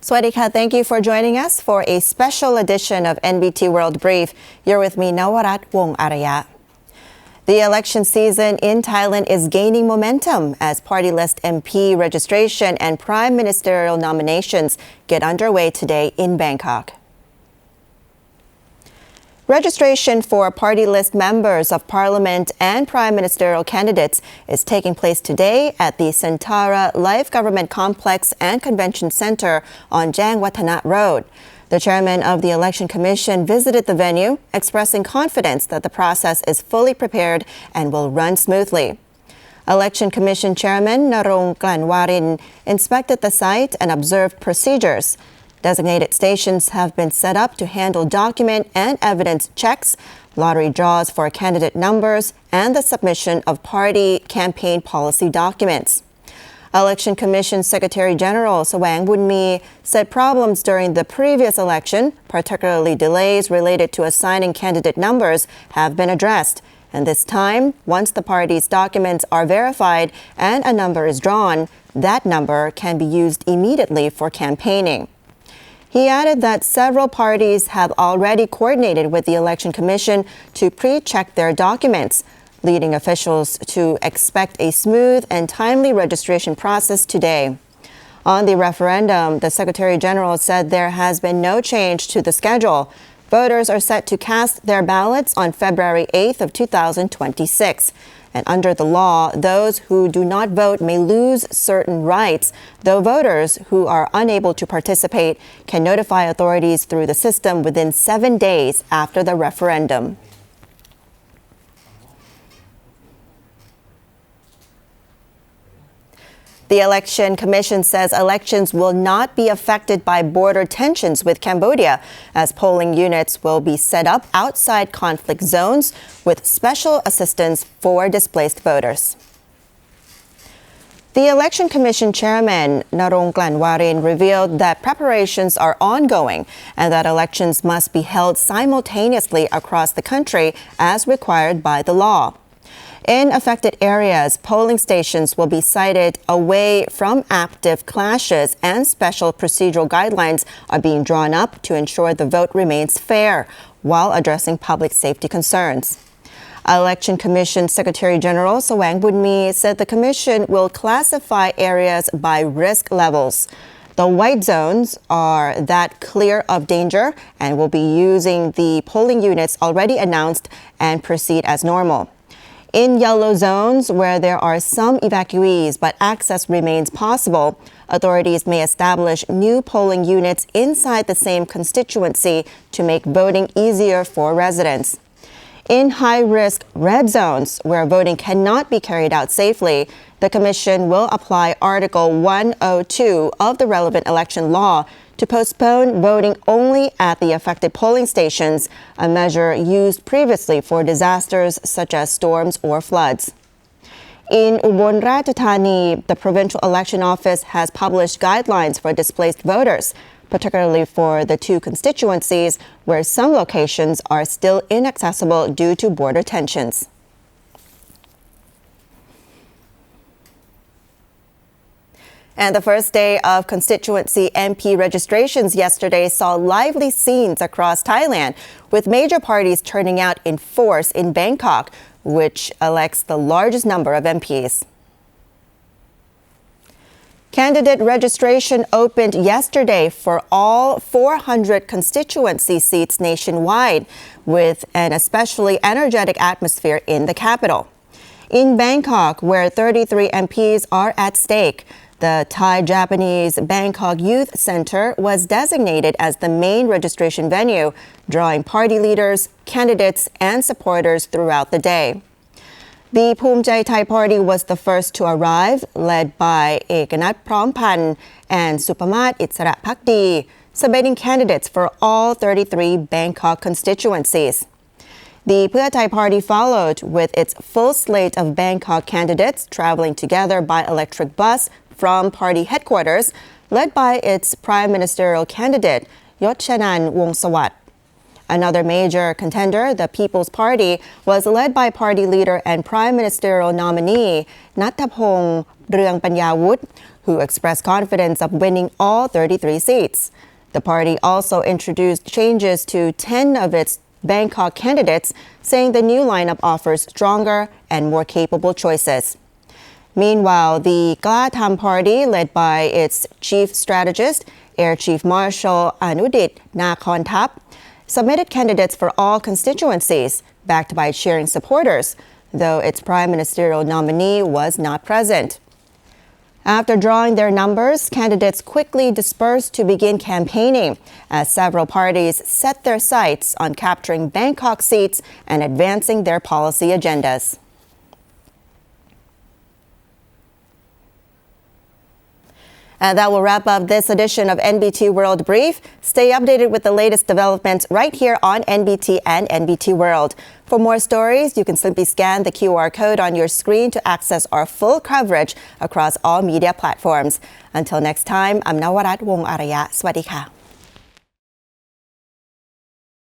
Swadika, thank you for joining us for a special edition of NBT World Brief. You're with me, Nawarat Wong Araya. The election season in Thailand is gaining momentum as party list MP registration and prime ministerial nominations get underway today in Bangkok. Registration for party list members of parliament and prime ministerial candidates is taking place today at the Sentara Life Government Complex and Convention Center on Jang Watana Road. The chairman of the Election Commission visited the venue, expressing confidence that the process is fully prepared and will run smoothly. Election Commission Chairman Narong Glanwarin inspected the site and observed procedures. Designated stations have been set up to handle document and evidence checks, lottery draws for candidate numbers, and the submission of party campaign policy documents. Election Commission Secretary General Sawang Bunmi said problems during the previous election, particularly delays related to assigning candidate numbers, have been addressed. And this time, once the party's documents are verified and a number is drawn, that number can be used immediately for campaigning. He added that several parties have already coordinated with the Election Commission to pre-check their documents, leading officials to expect a smooth and timely registration process today. On the referendum, the Secretary General said there has been no change to the schedule. Voters are set to cast their ballots on February 8th of 2026. And under the law, those who do not vote may lose certain rights, though voters who are unable to participate can notify authorities through the system within 7 days after the referendum. The Election Commission says elections will not be affected by border tensions with Cambodia, as polling units will be set up outside conflict zones with special assistance for displaced voters. The Election Commission Chairman Narong Glanwarin revealed that preparations are ongoing and that elections must be held simultaneously across the country as required by the law. In affected areas, polling stations will be sited away from active clashes, and special procedural guidelines are being drawn up to ensure the vote remains fair while addressing public safety concerns. Election Commission Secretary General Sawang Bunmi said the commission will classify areas by risk levels. The white zones are that clear of danger and will be using the polling units already announced and proceed as normal. In yellow zones, where there are some evacuees but access remains possible, authorities may establish new polling units inside the same constituency to make voting easier for residents. In high-risk red zones, where voting cannot be carried out safely, the Commission will apply Article 102 of the relevant election law to postpone voting only at the affected polling stations, a measure used previously for disasters such as storms or floods. In Ubon Ratchathani, the Provincial Election Office has published guidelines for displaced voters, particularly for the two constituencies where some locations are still inaccessible due to border tensions. And the first day of constituency MP registrations yesterday saw lively scenes across Thailand, with major parties turning out in force in Bangkok, which elects the largest number of MPs. Candidate registration opened yesterday for all 400 constituency seats nationwide, with an especially energetic atmosphere in the capital. In Bangkok, where 33 MPs are at stake, the Thai-Japanese Bangkok Youth Center was designated as the main registration venue, drawing party leaders, candidates, and supporters throughout the day. The Phumjai Thai Party was the first to arrive, led by Ekanat Prompan and Supamat Itsara Phakdi, submitting candidates for all 33 Bangkok constituencies. The Pheu Thai Party followed with its full slate of Bangkok candidates traveling together by electric bus from party headquarters, led by its prime ministerial candidate, Yotchanan Wongsavat. Another major contender, the People's Party, was led by party leader and prime ministerial nominee Nattapong Rungpanyawut, who expressed confidence of winning all 33 seats. The party also introduced changes to 10 of its Bangkok candidates, saying the new lineup offers stronger and more capable choices. Meanwhile, the Kla Tham Party, led by its chief strategist, Air Chief Marshal Anudit Nakhonthap, submitted candidates for all constituencies, backed by cheering supporters, though its prime ministerial nominee was not present. After drawing their numbers, candidates quickly dispersed to begin campaigning, as several parties set their sights on capturing Bangkok seats and advancing their policy agendas. And that will wrap up this edition of NBT World Brief. Stay updated with the latest developments right here on NBT and NBT World. For more stories, you can simply scan the QR code on your screen to access our full coverage across all media platforms. Until next time, I'm Nawarat Wong Araya. Swadee ka.